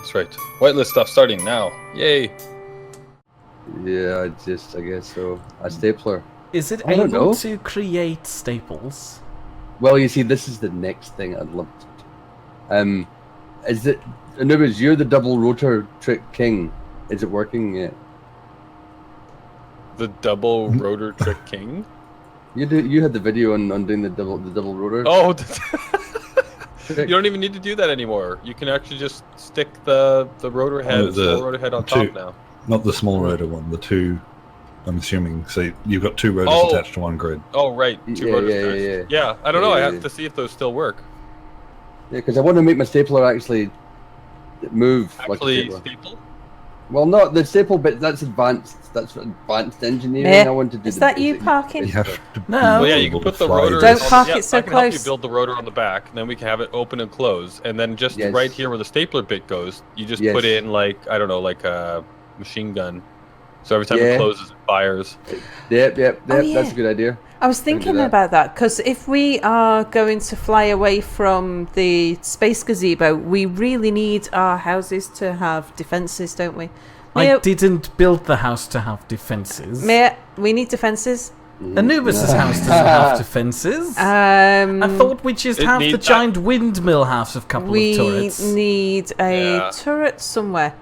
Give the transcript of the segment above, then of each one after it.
That's right. Whitelist stuff starting now. Yay! Yeah, I guess so. A stapler. Is it I don't able know. to create staples? Well, you see, this is the next thing I'd love to do. Is it... Anubis, you're the double rotor trick king. Is it working yet? The double rotor trick king? You had the video on doing the double rotor. Oh, you don't even need to do that anymore. You can actually just stick the rotor head, small rotor head on top now. Not the small rotor one, the two, I'm assuming. So you've got two rotors attached to one grid. Oh, right. Two rotors. Yeah, I don't know. I have to see if those still work. Yeah, because I want to make my stapler actually move like a staple? Well, not the staple bit. That's advanced. That's advanced engineering. I want to do. Is that you parking? You have to No. Well, yeah, you can put the rotor. Don't park it so I can help you close. build the rotor on the back, and then we can have it open and close, and then just right here where the stapler bit goes, you just put in like I don't know, like a machine gun. So every time it closes, it fires. Yep. Oh, yeah. That's a good idea. I was thinking about that because if we are going to fly away from the space gazebo, we really need our houses to have defences, don't we? I didn't build the house to have defences. We need defences. Anubis' house doesn't have defences. I thought we just have the giant windmill house of couple of turrets. We need a turret somewhere.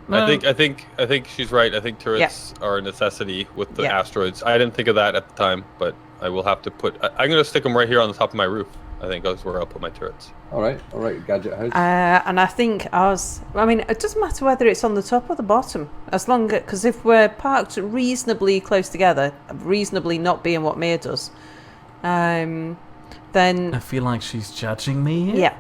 No. I think she's right. I think turrets are a necessity with the asteroids. I didn't think of that at the time, but I will have to put. I'm going to stick them right here on the top of my roof. I think that's where I'll put my turrets. All right, gadget house. And I think ours. I mean, it doesn't matter whether it's on the top or the bottom, as long because if we're parked reasonably close together, reasonably not being what Mia does, then I feel like she's judging me here. Yeah.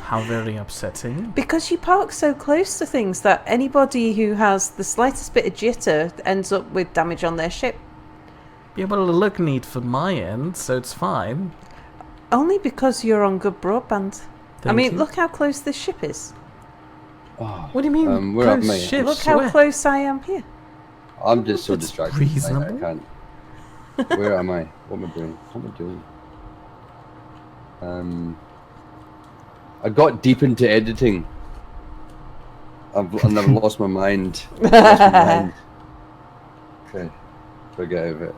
How very upsetting. Because you park so close to things that anybody who has the slightest bit of jitter ends up with damage on their ship. Yeah, well, it'll look neat from my end, so it's fine. Only because you're on good broadband. Thank you. Look how close this ship is. Oh, what do you mean? where close am I? ship? Look how close I am here. I'm just so distracted. Reasonable. I can't. Where am I? What am I doing? I got deep into editing. I've lost my mind. Okay, forget of it.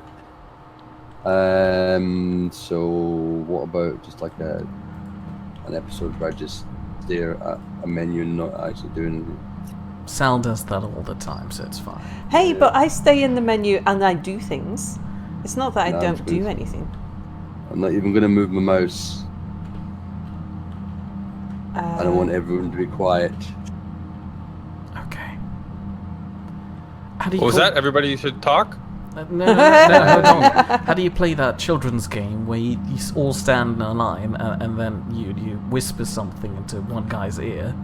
So what about just like an episode where I just stare at a menu and not actually doing anything? Sal does that all the time, so it's fine. Hey, but I stay in the menu and I do things. It's not that I don't do anything. I'm not even going to move my mouse. I don't want everyone to be quiet. Okay. How do you What was that? Everybody should talk? No, hold on. How do you play that children's game where you all stand in a line and then you whisper something into one guy's ear?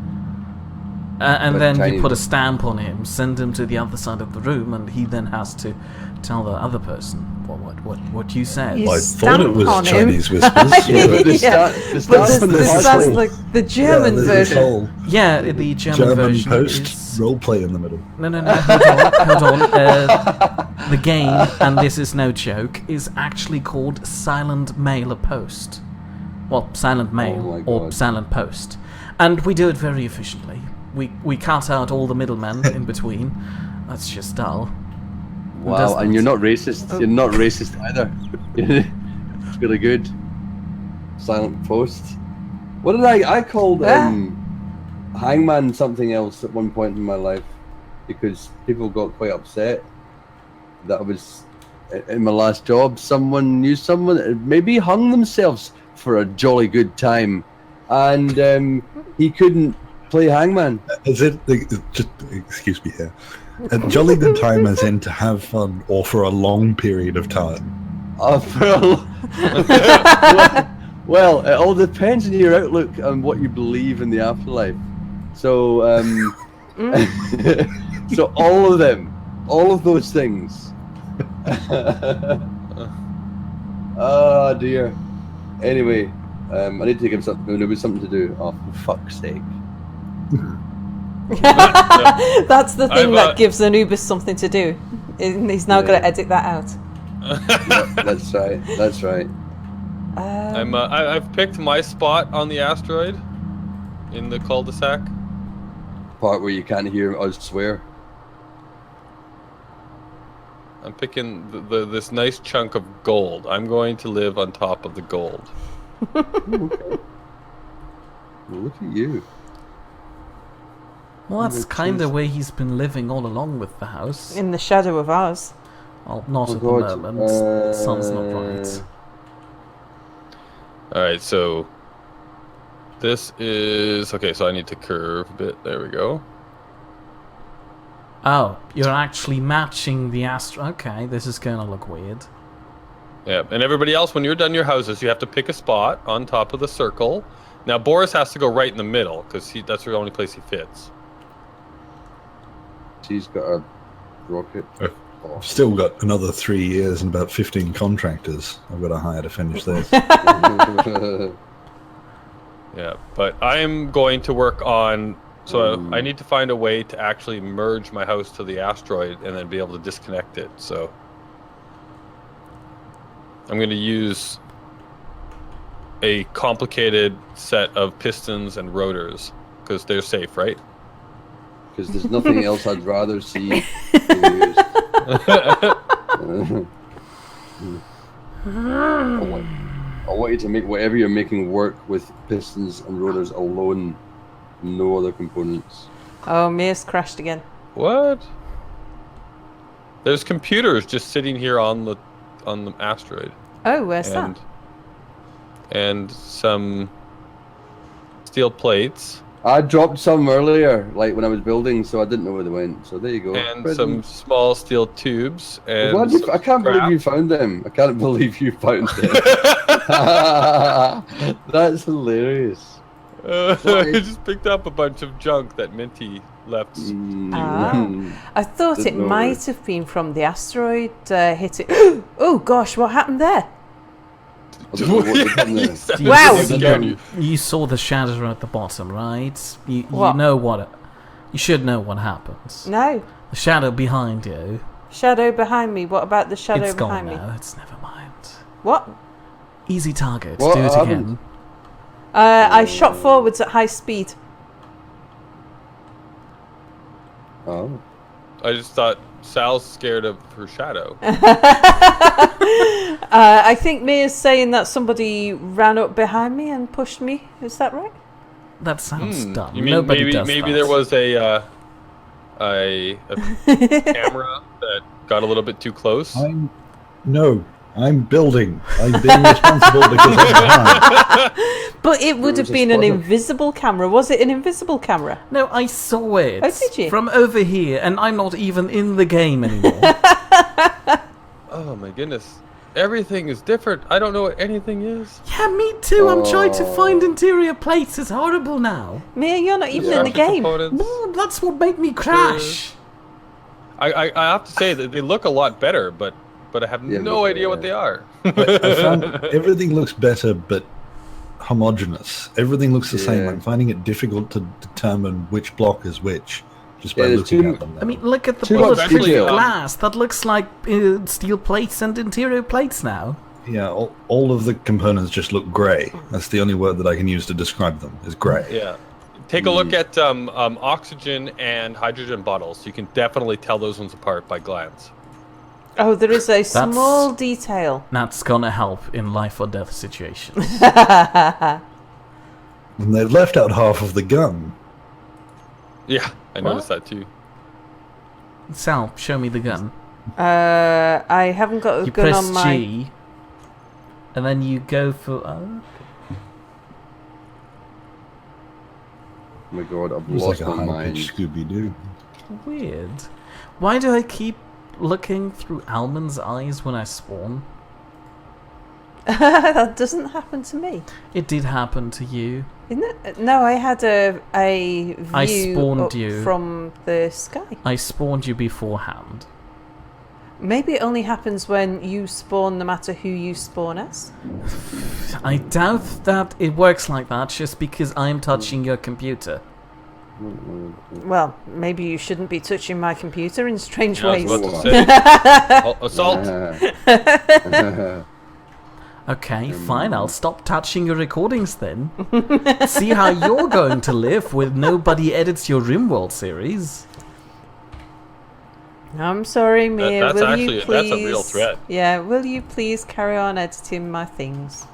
And then you put a stamp on him, send him to the other side of the room, and he then has to tell the other person what you said. You I thought it was Chinese whispers. That's like the German version. Yeah, the German version post is... roleplay in the middle. No, hold on. The game, and this is no joke, is actually called Silent Mail Post. Well, Silent Mail or Silent Post. And we do it very efficiently. We cut out all the middlemen in between. That's just dull. Wow, and you're not racist. You're not racist either. It's really good. Silent Post. What did I called Hangman something else at one point in my life because people got quite upset that I was in my last job. Someone knew someone that maybe hung themselves for a jolly good time, and he couldn't play Hangman. Is it just excuse me here? A jolly good time as in to have fun or for a long period of time? Well, it all depends on your outlook on what you believe in the afterlife. So, so all of them, all of those things. Oh dear. Anyway, I need to give something. There was something to do. Oh, for fuck's sake. That's the thing that gives Anubis something to do. He's now going to edit that out. That's right. I've picked my spot on the asteroid in the cul-de-sac. part where you can't hear us swear. I'm picking this nice chunk of gold. I'm going to live on top of the gold. Okay. Well, look at you. Well, that's kind of where he's been living all along with the house. In the shadow of ours. Well, not Oh, at God. the moment. Sun's not right. All right, so this is okay. So I need to curve a bit. There we go. Oh, you're actually matching the astro. Okay, this is gonna look weird. Yeah, and everybody else, when you're done your houses, you have to pick a spot on top of the circle. Now Boris has to go right in the middle because that's the only place he fits. She's got a rocket. I've still got another 3 years and about 15 contractors I've got to hire to finish this. Yeah, but I'm going to work on. So I need to find a way to actually merge my house to the asteroid and then be able to disconnect it. So I'm going to use a complicated set of pistons and rotors because they're safe, right? Because there's nothing else I'd rather see than use. I want you to make whatever you're making work with pistons and rotors alone, no other components. Oh, Mia's crashed again. What? There's computers just sitting here on the asteroid. Oh, where's that? And some steel plates. I dropped some earlier, like when I was building, so I didn't know where they went. So there you go. And Present. some small steel tubes. And I can't believe you found them. I can't believe you found them. That's hilarious. I just picked up a bunch of junk that Minty left. I thought it Didn't know might have been from the asteroid hitting. Oh gosh, what happened there? I don't know what they've done there. Wow. You saw the shadow at the bottom, right? You What? know what? You should know what happens. No. The shadow behind you. Shadow behind me. What about the shadow It's gone behind me? now. It's never mind. What? Easy target. What Do it happened? again. I shot forwards at high speed. Oh. I just thought Sal's scared of her shadow. I think Mia's saying that somebody ran up behind me and pushed me. Is that right? That sounds dumb. You mean Nobody maybe does maybe that. there was a camera that got a little bit too close? I'm building. I'm being responsible because I'm behind. But it would have was a been an spotter. invisible camera. Was it an invisible camera? No, I saw it. Oh, did you? From over here, and I'm not even in the game anymore. Oh my goodness. Everything is different. I don't know what anything is. Yeah, me too. I'm trying to find interior plates. It's horrible now. Mia, you're not even in the Structure game. components. No, that's what made me crash. I have to say that they look a lot better, but I have Yeah, no but, idea what they are. I found everything looks better, but homogeneous. Everything looks the same. Yeah. I'm finding it difficult to determine which block is which, just by Yeah, there's looking too- at them. I mean, look at the Too much bulletproof detail. glass. That looks like steel plates and interior plates now. yeah, all of the components just look grey. That's the only word that I can use to describe them, is grey. Yeah. Take a look at oxygen and hydrogen bottles. You can definitely tell those ones apart by glance. Oh, there is a small detail. That's gonna help in life or death situations. And they've left out half of the gun. Yeah, I noticed that too. Sal, show me the gun. I haven't got a You gun press on my. G, and then you go for. Oh my god, I've It was lost like a my mind. high-pitched Scooby-Doo. Weird. Why do I keep looking through Almond's eyes when I spawn? That doesn't happen to me. It did happen to you. Isn't it? No, I had a view I spawned up you. from the sky. I spawned you beforehand. Maybe it only happens when you spawn, no matter who you spawn as. I doubt that it works like that just because I'm touching your computer. Well, maybe you shouldn't be touching my computer in strange Yeah, I ways. was about to say. Assault. Okay, fine. I'll stop touching your recordings then. See how you're going to live with nobody edits your RimWorld series. I'm sorry, Mia. That's will actually you please? that's a real threat. Yeah, will you please carry on editing my things?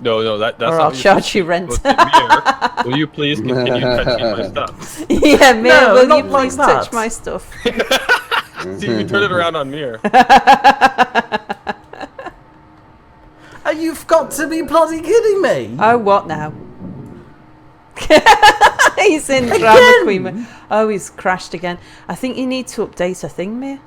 No, that's Or not I'll what you're charge you rent. supposed to do. Mia, will you please continue touching my stuff? Yeah, Mia, No, will not you like please touch that. my stuff? See, we turn it around on Mir. You've got to be bloody kidding me! Oh, what now? He's in drama Again? queen mode. Oh, he's crashed again. I think you need to update a thing, Mia.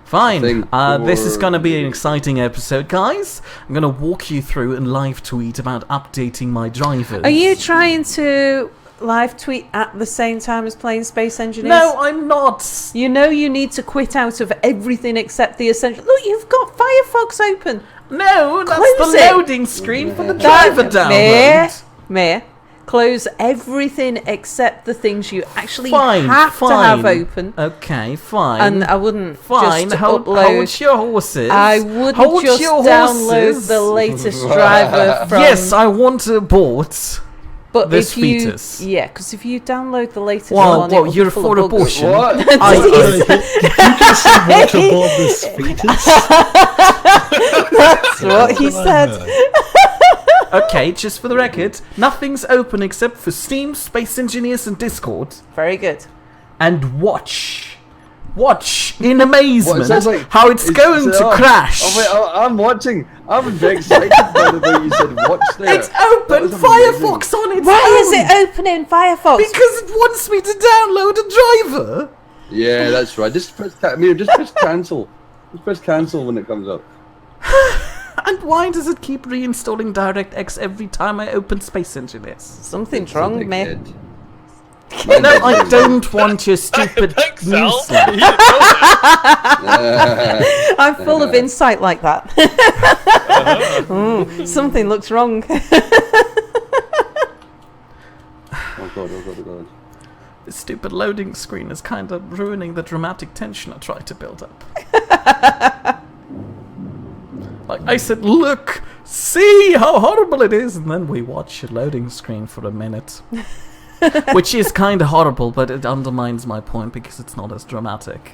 Fine. Thing This is for- going to be an exciting episode, guys. I'm going to walk you through and live tweet about updating my drivers. Are you trying to live tweet at the same time as playing Space Engineers? No, I'm not. You know you need to quit out of everything except the essential. Look, you've got Firefox open. No, that's Close the it. loading screen for the driver download. Mayor, close everything except the things you actually Fine, have to have open. Okay, fine. And I wouldn't Fine, just hold upload. your horses. I wouldn't Hold just your download horses. the latest driver from. Yes, I want to abort. but this if you, fetus. Yeah, because if you download the latest Well, one, well, it'll you're be full for of bugs. abortion. What? Did you just say what aboard this fetus? That's what he said. Okay, just for the record, nothing's open except for Steam, Space Engineers, and Discord. Very good. And watch in amazement What, it sounds like- how it's going to oh, crash. Oh, wait, I'm watching. I'm very excited by the way you said watch there. It's That open was amazing. Firefox on its Why own. is it open in Firefox? Because it wants me to download a driver. Yeah, that's right. Just press cancel. Just press cancel when it comes up. And why does it keep reinstalling DirectX every time I open Space Engineers? Something's wrong, mate. No, I don't want your stupid Thanks, Sal. newsletter. He didn't know that. I'm full of insight like that. Something looks wrong. Oh god, oh god, oh god. This stupid loading screen is kind of ruining the dramatic tension I tried to build up. Like I said, look, see how horrible it is, and then we watch a loading screen for a minute. Which is kind of horrible, but it undermines my point because it's not as dramatic.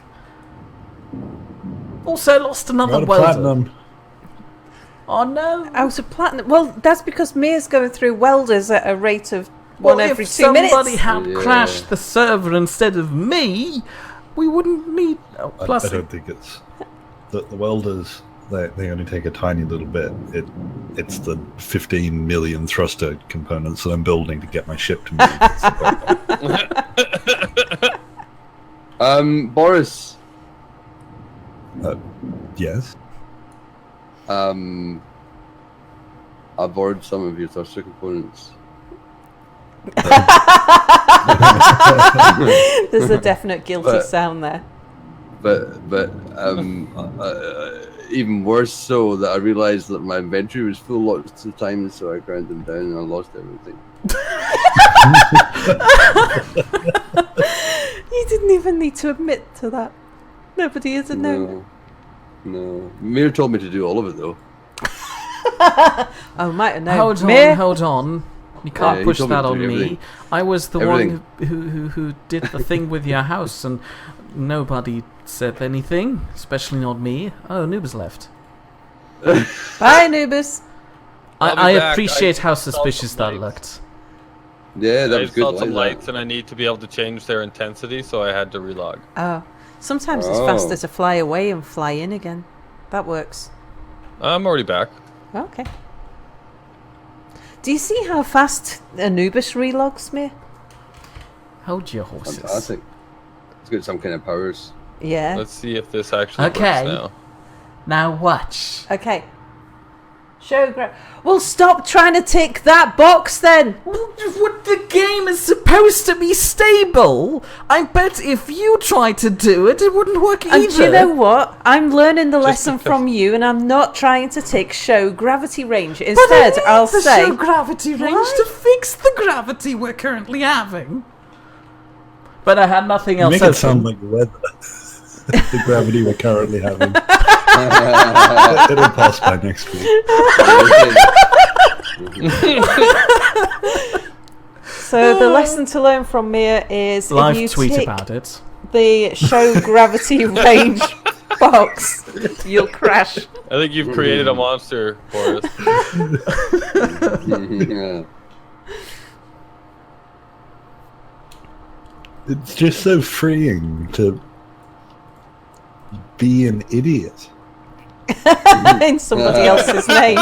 Also, I lost another Got a welder. platinum. Oh no! Out of platinum. Well, that's because Mia's going through welders at a rate of one Well, every if 2 minutes. somebody had Yeah. crashed the server instead of me, we wouldn't need. Oh, I plus, don't think it's the welders. They only take a tiny little bit. It's the 15 million thruster components that I'm building to get my ship to move. Boris. Yes. I borrowed some of your thruster components. There's a definite guilty But- sound there. But even worse so that I realised that my inventory was full lots of times, so I ground them down and I lost everything. You didn't even need to admit to that. Nobody has a known. No. Mir told me to do all of it though. Oh, might have known. Hold on. You can't Yeah, he push told me that to on do me. everything. I was the Everything. one who did the thing with your house, and nobody said anything, especially not me. Oh, Anubis left. Bye, Anubis. I'll be I back. appreciate I how saw suspicious some that lights. looked. Yeah, that I was good. installed some like lights, and I need to be able to change their intensity, so I had to relog. Oh. Sometimes it's Oh. faster to fly away and fly in again. That works. I'm already back. Okay. Do you see how fast Anubis relogs me? Hold your that. horses. Fantastic. It's got some kind of powers. Yeah. Let's see if this actually Okay. works now. Now watch. Okay. Show Well, stop trying to tick that box then. What, the game is supposed to be stable. I bet if you tried to do it, it wouldn't work either. And do you know what? I'm learning the lesson because- from you, and I'm not trying to tick show gravity range. But I Instead, need I'll to say show gravity range Why? to fix the gravity we're currently having. But I had nothing You else make open. it sound like weather. The gravity we're currently having. It'll pass by next week. So the lesson to learn from Mia is Live if you tweet tick about it. the show gravity range box, you'll crash. I think you've created a monster for us. Yeah. It's just so freeing to be an idiot. In somebody else's name.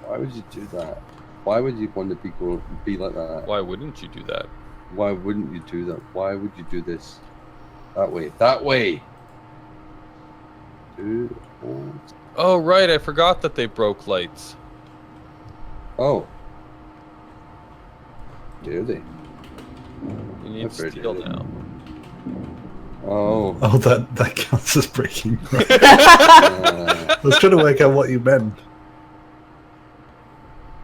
Why would you do that? Why would you want to be like that? Why wouldn't you do that? Why wouldn't you do that? Why would you do this? That way. That way. Dude. Oh, right. I forgot that they broke lights. Oh. Do they? You need That's very steel good. now. Oh. Oh, that counts as breaking. Right. I was trying to work out what you meant.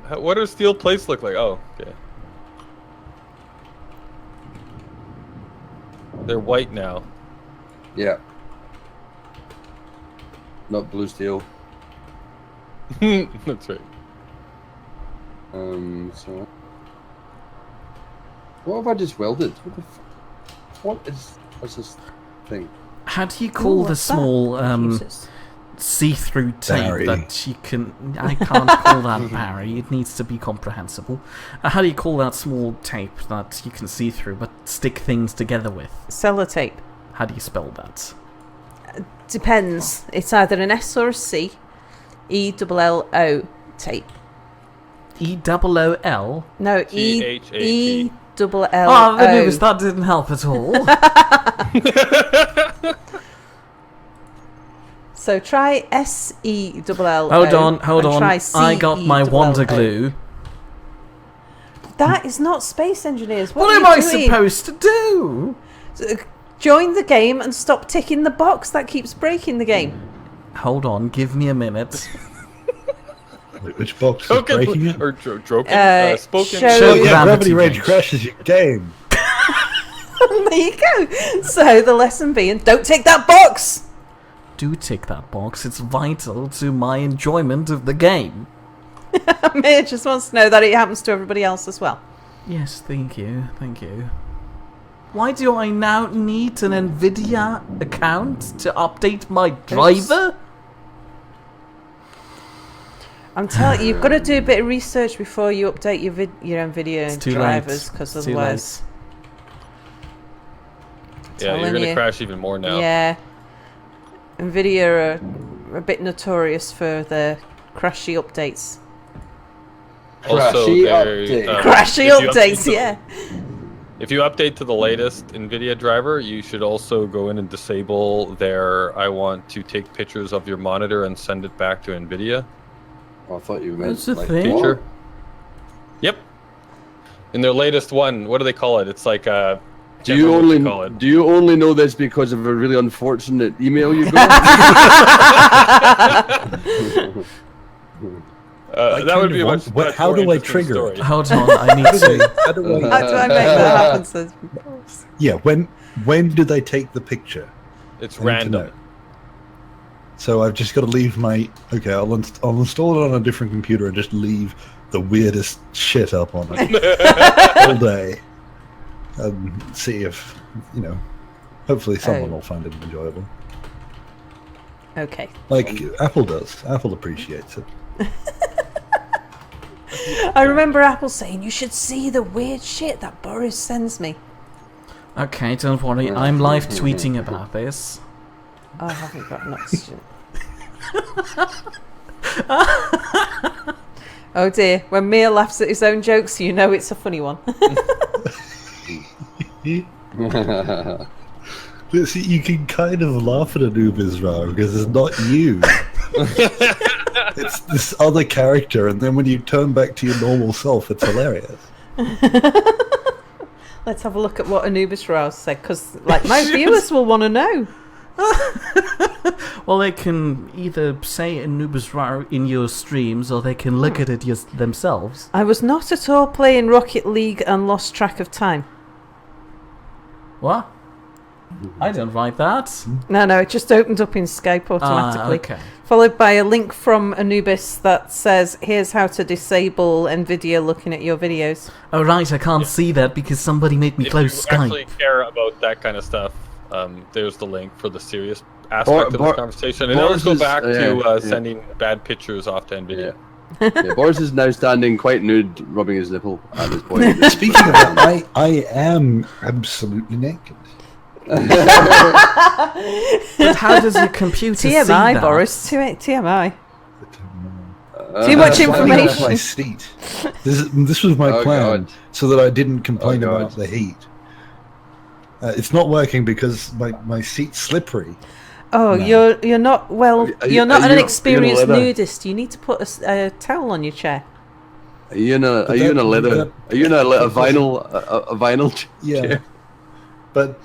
What do steel plates look like? Oh, okay. They're white now. Yeah. Not blue steel. That's right. So. What have I just welded? What the what's this thing? How do you call the what's small Jesus. see-through tape Barry. that you can... I can't call that Barry. It needs to be comprehensible. How do you call that small tape that you can see through but stick things together with? Sellotape. How do you spell that? Depends. It's either an S or a C. ELLO tape. E-double-O-L? No, T-H-A-T. ELLO. Oh, the news, that didn't help at all. So try SELLO. Hold on. Try I got my Wonder CELLO. Glue. That is not Space Engineers. What are am you I doing? supposed to do? Join the game and stop ticking the box. That keeps breaking the game. Hold on, give me a minute. Wait, which box is breaking it? Or Droken? Spoken? show- Oh, yeah, Gravity Gravity Range Range. crashes your game. There you go. So the lesson being, don't tick that box. Do tick that box. It's vital to my enjoyment of the game. Mia just wants to know that it happens to everybody else as well. Yes, thank you. Thank you. Why do I now need an NVIDIA account to update my driver? I'm telling you, you've got to do a bit of research before you update your own video It's too drivers, late. because It's too otherwise, Yeah, you're telling going to you. crash even more now. yeah, Nvidia are a bit notorious for their crashy updates. Also, Crashy they're, update. Crashy if you update updates, to- yeah. If you update to the latest NVIDIA driver, you should also go in and disable their I want to take pictures of your monitor and send it back to NVIDIA Oh, I thought you meant That's a like thing? feature. Yep. In their latest one, what do they call it? It's like Do can't you remember what they call it. only know this because of a really unfortunate email you got? That would be a much, much how more do I interesting trigger story. it? Hold on, I need to. How do I- How do I make that happen? Says yeah, when do they take the picture? It's I need to random. know. So I've just got to leave my... Okay, I'll install it on a different computer and just leave the weirdest shit up on it all day. And see if, hopefully someone will find it enjoyable. okay. Like Apple does. Apple appreciates it. I remember Apple saying you should see the weird shit that Boris sends me. Okay, don't worry, I'm live tweeting about this. Oh, I haven't got an oxygen. Oh dear, when Mia laughs at his own jokes, you know it's a funny one. See, you can kind of laugh at Anubis Ra because it's not you. It's this other character, and then when you turn back to your normal self, it's hilarious. Let's have a look at what Anubis Rouse said, because like my viewers will want to know. Well, they can either say Anubis Rar in your streams, or they can look at it themselves. I was not at all playing Rocket League and lost track of time. What? I don't write that. No, it just opened up in Skype automatically. Okay. Followed by a link from Anubis that says, here's how to disable NVIDIA looking at your videos. Oh, right, I can't see that because somebody made me close If you Skype. actually care about that kind of stuff, there's the link for the serious aspect of this conversation. And let's go back to sending bad pictures off to NVIDIA. Yeah, Boris is now standing quite nude, rubbing his nipple at this point. Speaking of that, I am absolutely naked. But how does your computer see TMI, that? Boris. TMI. Too much That's why I left my information. seat. This was my plan, God. so that I didn't complain God. about the heat. It's not working because my seat's slippery. Oh, No. you're not well. Are You're not you- an are you experienced gonna let her- nudist. You need to put a towel on your chair. Are you in a vinyl Yeah. chair? But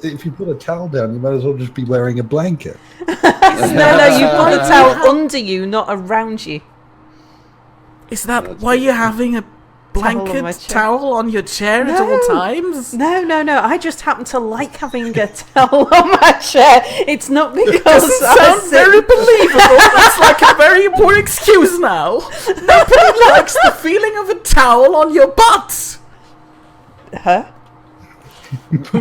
if you put a towel down, you might as well just be wearing a blanket. No, you put a towel under you, not around you. Is that why you're having a Towel on my blanket chair. towel on your chair at all times? No. I just happen to like having a towel on my chair. It's not because Doesn't sound very believable. That's like a very poor excuse now. Nobody likes the feeling of a towel on your butt. Huh?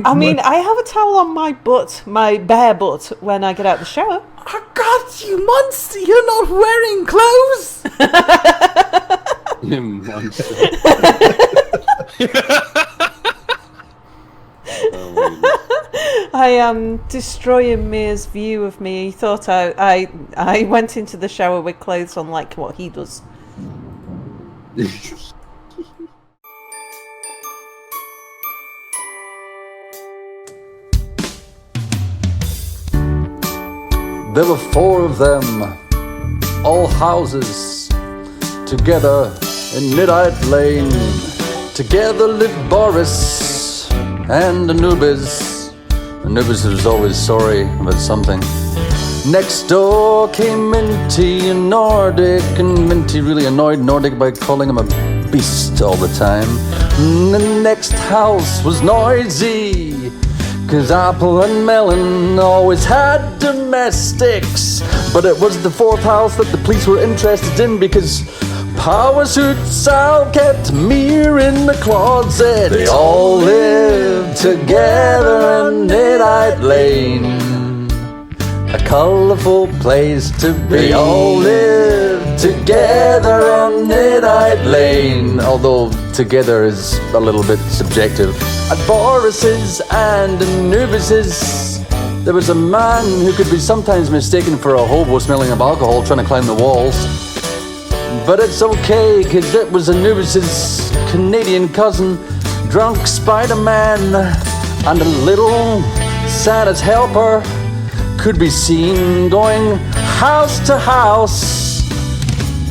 I mean, I have a towel on my butt, my bare butt, when I get out the shower. Oh God, you monster! You're not wearing clothes. I am destroying Mia's view of me. He thought I went into the shower with clothes on like what he does. There were 4 of them, all houses, together in Midnight Lane. Together lived Boris and Anubis. Anubis was always sorry about something. Next door came Minty and Nordic, and Minty really annoyed Nordic by calling him a beast all the time. And the next house was noisy, 'cause Apple and Melon always had domestics. But it was the 4th house that the police were interested in, because Power Suit Sal kept Mir in the closet. They all lived together in Midnight Lane, a colourful place to be. They all lived together on Midnight Lane, although together is a little bit subjective. At Boris's and Anubis's, there was a man who could be sometimes mistaken for a hobo smelling of alcohol trying to climb the walls. But it's okay, 'cause it was Anubis's Canadian cousin, drunk Spider-Man, and a little Santa's helper could be seen going house to house.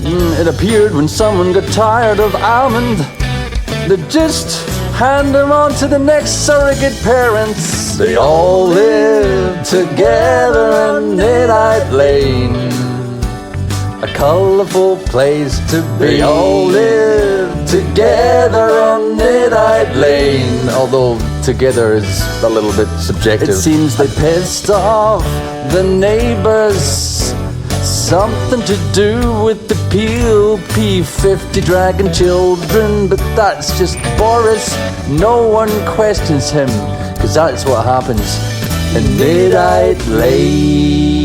It appeared when someone got tired of almond, they'd just hand them on to the next surrogate parents. They all lived together in Midnight Lane, a colourful place to be. They all lived together on Midnight Lane, although together is a little bit subjective. It seems they pissed off the neighbours, something to do with the Peel P50 dragon children, but that's just Boris. No one questions him, 'cause that's what happens in Midnight Lane.